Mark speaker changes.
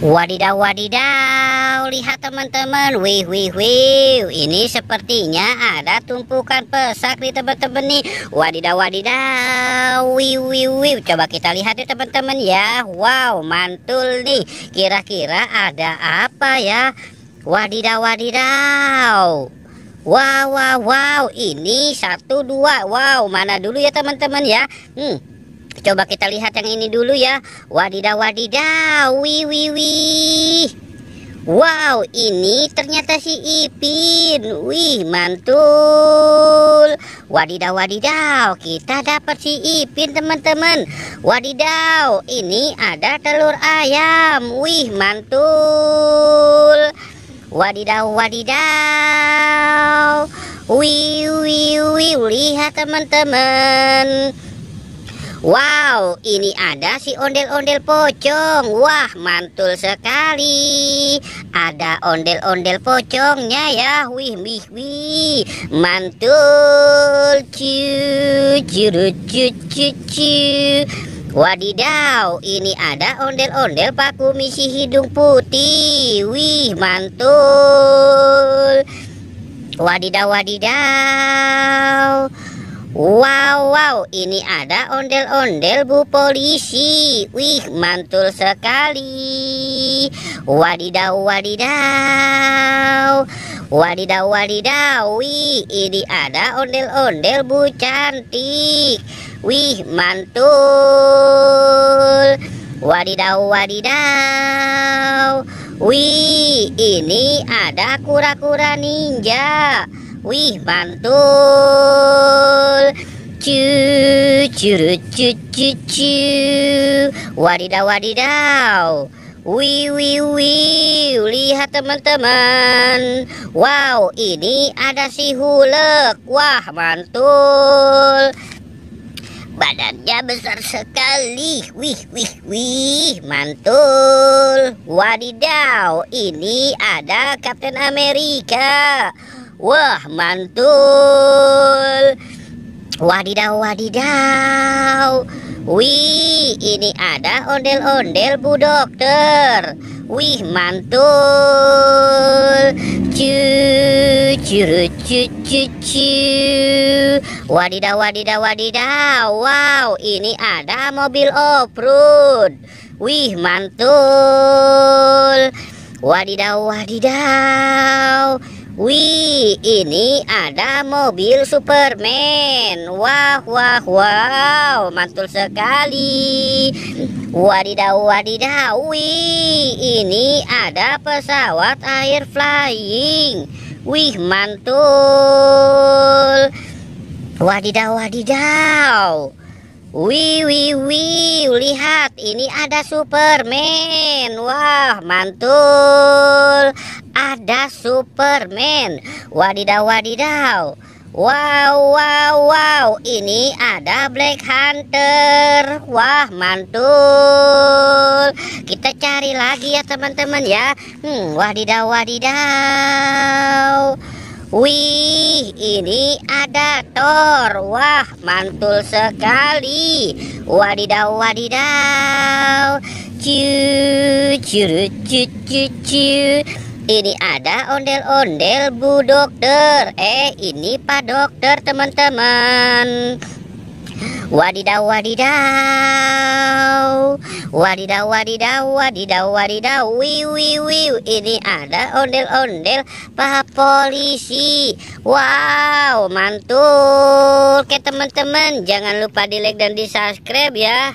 Speaker 1: Wadidaw, wadidaw, lihat teman-teman, wih, wih, wih, ini sepertinya ada tumpukan pesak nih teman-teman nih. Wadidaw, wadidaw, wih, wih, wih, coba kita lihat ya teman-teman ya. Wow, mantul nih, kira-kira ada apa ya? Wadidaw, wadidaw. Wow, wow, wow, ini 1, 2, wow, mana dulu ya teman-teman ya. Coba kita lihat yang ini dulu ya. Wadidaw, wadidaw, wih, wih, wih. Wow, ini ternyata si Ipin. Wih, mantul. Wadidaw, wadidaw, kita dapat si Ipin teman-teman. Wadidaw, ini ada telur ayam. Wih, mantul. Wadidaw, wadidaw. Wih, wih, wih, lihat teman-teman. Wow, ini ada si ondel-ondel pocong. Wah, mantul sekali. Ada ondel-ondel pocongnya ya. Wih, wih, wih. Mantul. Cu. Wadidaw, ini ada ondel-ondel paku misi hidung putih. Wih, mantul. Wadidaw, wadidaw. Wow, wow, ini ada ondel-ondel Bu Polisi. Wih, mantul sekali. Wadidaw, wadidaw. Wadidaw, wadidaw. Wih, ini ada ondel-ondel Bu Cantik. Wih, mantul. Wadidaw, wadidaw. Wih, ini ada kura-kura ninja. Wih, mantul. Cu. Wadidaw, wadidaw. Wih, wih, wih. Lihat teman-teman. Wow, ini ada si Hulek. Wah, mantul. Badannya besar sekali. Wih, wih, wih, mantul. Wadidaw, ini ada Kapten Amerika. Wah, mantul. Wadidaw, wadidaw. Wih, ini ada ondel-ondel Bu Dokter. Wih, mantul. Cu. Wadidaw, wadidaw, wadidaw. Wow, ini ada mobil off-road. Wih, mantul. Wadidaw, wadidaw. Wih, ini ada mobil Superman. Wah, wah, wow, mantul sekali. Wadidaw, wadidaw. Wih, ini ada pesawat air flying. Wih, mantul. Wadidaw, wadidaw. Wih, wih, wih, lihat, ini ada Superman. Wah, mantul. Ada Superman. Wadidaw, wadidaw. Wow, wow, wow, ini ada Black Hunter. Wah, mantul. Kita cari lagi ya teman-teman ya. Wadidaw, wadidaw. Wih, ini ada Thor. Wah, mantul sekali. Wadidaw, wadidaw. Cu. Ini ada ondel-ondel Bu Dokter. Ini Pak Dokter teman-teman. Wadidaw, wadidaw. Wadidaw, wadidaw, wadidaw, wadidaw. Wih, wih, wih. Ini ada ondel-ondel Pak Polisi. Wow, mantul. Oke teman-teman, jangan lupa di like dan di subscribe ya.